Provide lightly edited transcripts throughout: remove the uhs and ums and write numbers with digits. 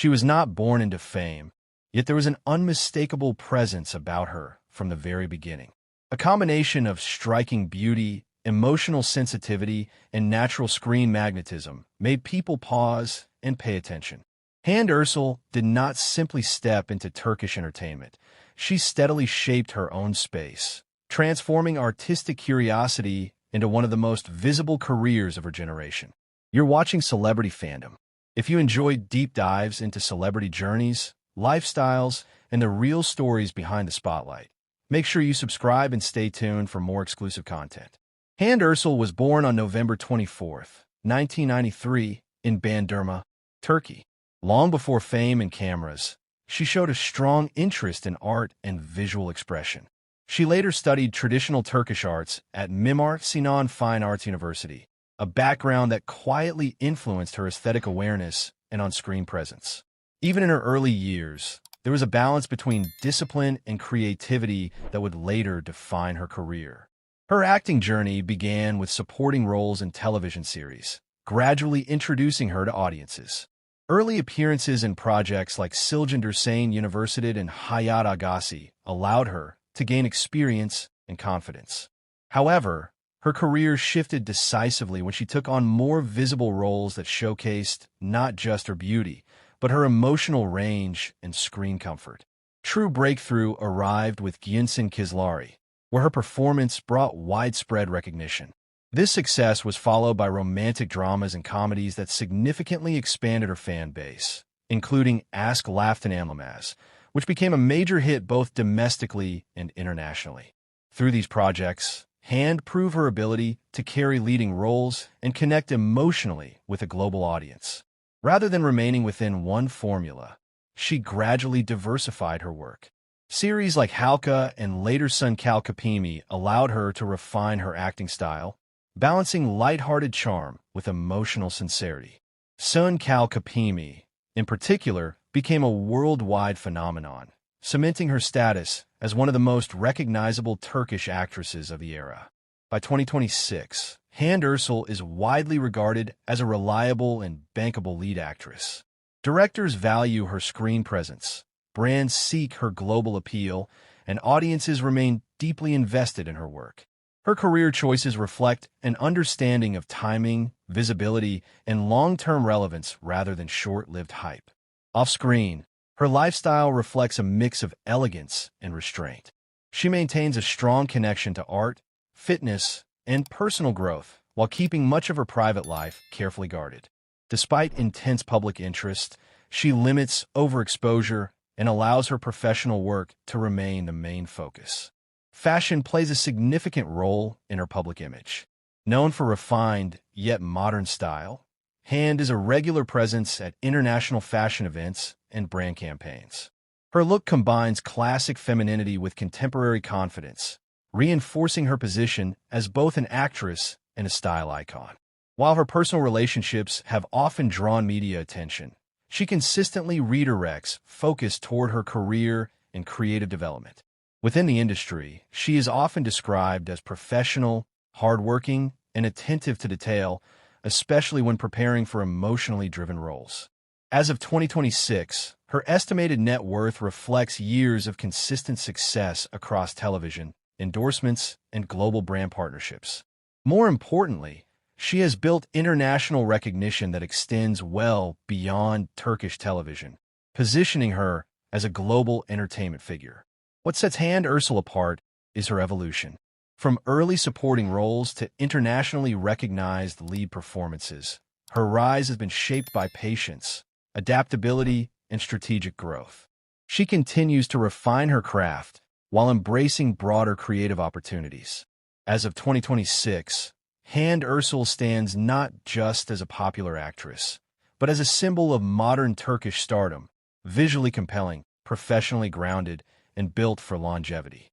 She was not born into fame, yet there was an unmistakable presence about her from the very beginning. A combination of striking beauty, emotional sensitivity, and natural screen magnetism made people pause and pay attention. Hande Ercel did not simply step into Turkish entertainment. She steadily shaped her own space, transforming artistic curiosity into one of the most visible careers of her generation. You're watching Celebrity Fandom. If you enjoy deep dives into celebrity journeys, lifestyles, and the real stories behind the spotlight, make sure you subscribe and stay tuned for more exclusive content. Hande Ercel was born on November 24, 1993, in Bandırma, Turkey. Long before fame and cameras, she showed a strong interest in art and visual expression. She later studied traditional Turkish arts at Mimar Sinan Fine Arts University, a background that quietly influenced her aesthetic awareness and on-screen presence. Even in her early years, there was a balance between discipline and creativity that would later define her career. Her acting journey began with supporting roles in television series, gradually introducing her to audiences. Early appearances in projects like Silgender Sane Universitet and Hayat Agassi allowed her to gain experience and confidence. However, her career shifted decisively when she took on more visible roles that showcased not just her beauty, but her emotional range and screen comfort. True breakthrough arrived with Gülsen Kızları, where her performance brought widespread recognition. This success was followed by romantic dramas and comedies that significantly expanded her fan base, including Ask Laftan Amlamaz, which became a major hit both domestically and internationally. Through these projects, Hande proved her ability to carry leading roles and connect emotionally with a global audience. Rather than remaining within one formula, she gradually diversified her work. Series like Halka and later Sen Cal Kapimi allowed her to refine her acting style, balancing lighthearted charm with emotional sincerity. Sen Cal Kapimi, in particular, became a worldwide phenomenon, cementing her status as one of the most recognizable Turkish actresses of the era. By 2026, Hande Ercel is widely regarded as a reliable and bankable lead actress. Directors value her screen presence, brands seek her global appeal, and audiences remain deeply invested in her work. Her career choices reflect an understanding of timing, visibility, and long-term relevance rather than short-lived hype. Off-screen, her lifestyle reflects a mix of elegance and restraint. She maintains a strong connection to art, fitness, and personal growth, while keeping much of her private life carefully guarded. Despite intense public interest, she limits overexposure and allows her professional work to remain the main focus. Fashion plays a significant role in her public image. Known for refined yet modern style, Hande is a regular presence at international fashion events and brand campaigns. Her look combines classic femininity with contemporary confidence, reinforcing her position as both an actress and a style icon. While her personal relationships have often drawn media attention, she consistently redirects focus toward her career and creative development. Within the industry, she is often described as professional, hardworking, and attentive to detail, especially when preparing for emotionally driven roles. As of 2026, her estimated net worth reflects years of consistent success across television, endorsements, and global brand partnerships. More importantly, she has built international recognition that extends well beyond Turkish television, positioning her as a global entertainment figure. What sets Hande Ercel apart is her evolution. From early supporting roles to internationally recognized lead performances, her rise has been shaped by patience, adaptability, and strategic growth. She continues to refine her craft while embracing broader creative opportunities. As of 2026, Hande Ercel stands not just as a popular actress, but as a symbol of modern Turkish stardom, visually compelling, professionally grounded, and built for longevity.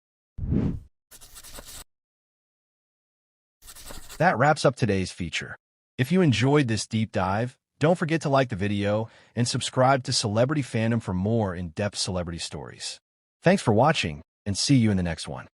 That wraps up today's feature. If you enjoyed this deep dive, don't forget to like the video and subscribe to Celebrity Fandom for more in-depth celebrity stories. Thanks for watching, and see you in the next one.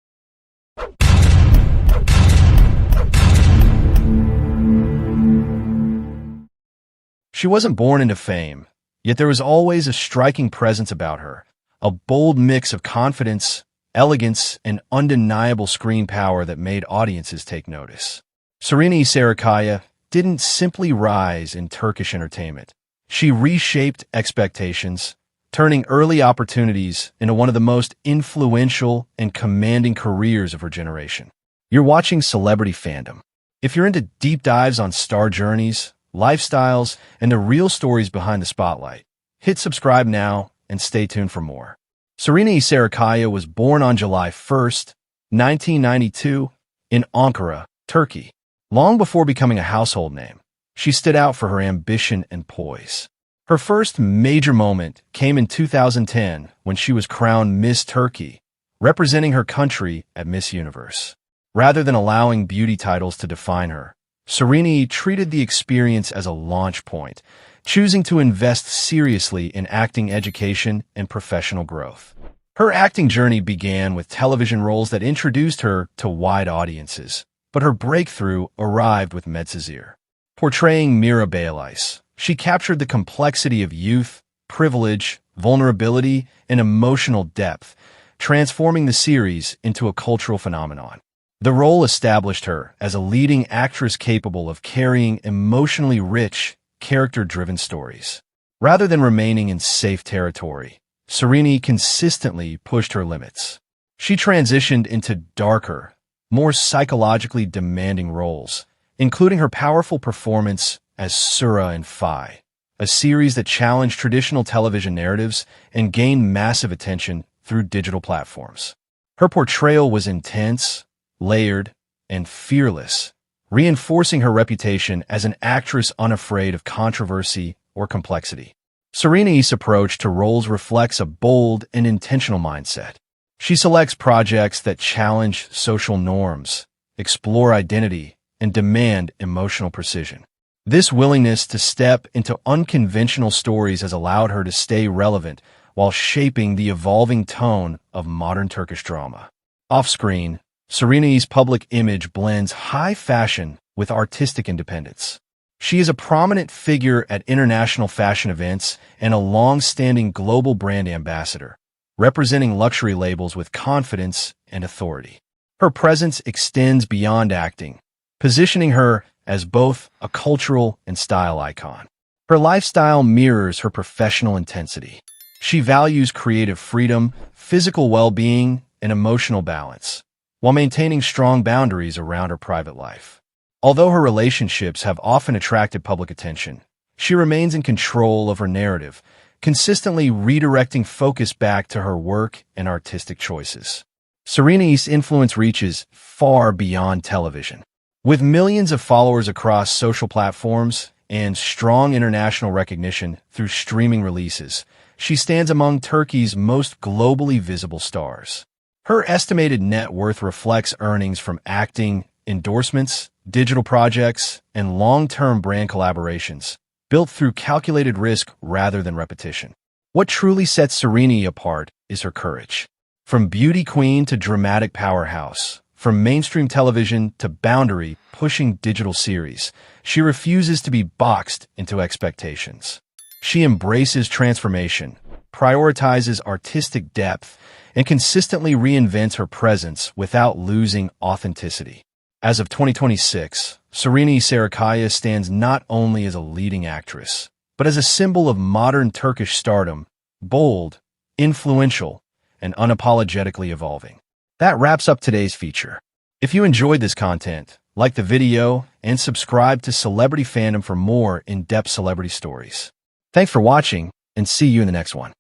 She wasn't born into fame, Yet there was always a striking presence about her, a bold mix of confidence, elegance, and undeniable screen power that made audiences take notice. Serenay Sarikaya didn't simply rise in Turkish entertainment. She reshaped expectations, turning early opportunities into one of the most influential and commanding careers of her generation. You're watching Celebrity Fandom. If you're into deep dives on star journeys, lifestyles, and the real stories behind the spotlight, hit subscribe now and stay tuned for more. Serenay Sarıkaya was born on July 1st, 1992, in Ankara, Turkey. Long before becoming a household name, she stood out for her ambition and poise. Her first major moment came in 2010 when she was crowned Miss Turkey, representing her country at Miss Universe. Rather than allowing beauty titles to define her, Serenay treated the experience as a launch point, choosing to invest seriously in acting education and professional growth. Her acting journey began with television roles that introduced her to wide audiences, but her breakthrough arrived with Medcezir. Portraying Mira Bayliss, she captured the complexity of youth, privilege, vulnerability, and emotional depth, transforming the series into a cultural phenomenon. The role established her as a leading actress capable of carrying emotionally rich, character-driven stories. Rather than remaining in safe territory, Serenay consistently pushed her limits. She transitioned into darker, more psychologically demanding roles, including her powerful performance as Sura in Fi, a series that challenged traditional television narratives and gained massive attention through digital platforms. Her portrayal was intense, layered, and fearless, reinforcing her reputation as an actress unafraid of controversy or complexity. Serenay's approach to roles reflects a bold and intentional mindset. She selects projects that challenge social norms, explore identity, and demand emotional precision. This willingness to step into unconventional stories has allowed her to stay relevant while shaping the evolving tone of modern Turkish drama. Off-screen, Serenay's public image blends high fashion with artistic independence. She is a prominent figure at international fashion events and a long-standing global brand ambassador, representing luxury labels with confidence and authority. Her presence extends beyond acting, positioning her as both a cultural and style icon. Her lifestyle mirrors her professional intensity. She values creative freedom, physical well-being, and emotional balance, while maintaining strong boundaries around her private life. Although her relationships have often attracted public attention, she remains in control of her narrative, consistently redirecting focus back to her work and artistic choices. Serenay's influence reaches far beyond television. With millions of followers across social platforms and strong international recognition through streaming releases, she stands among Turkey's most globally visible stars. Her estimated net worth reflects earnings from acting, endorsements, digital projects, and long-term brand collaborations, built through calculated risk rather than repetition. What truly sets Serenay apart is her courage. From beauty queen to dramatic powerhouse, from mainstream television to boundary-pushing digital series, she refuses to be boxed into expectations. She embraces transformation, prioritizes artistic depth, and consistently reinvents her presence without losing authenticity. As of 2026, Serenay Sarıkaya stands not only as a leading actress, but as a symbol of modern Turkish stardom, bold, influential, and unapologetically evolving. That wraps up today's feature. If you enjoyed this content, like the video and subscribe to Celebrity Fandom for more in-depth celebrity stories. Thanks for watching, and see you in the next one.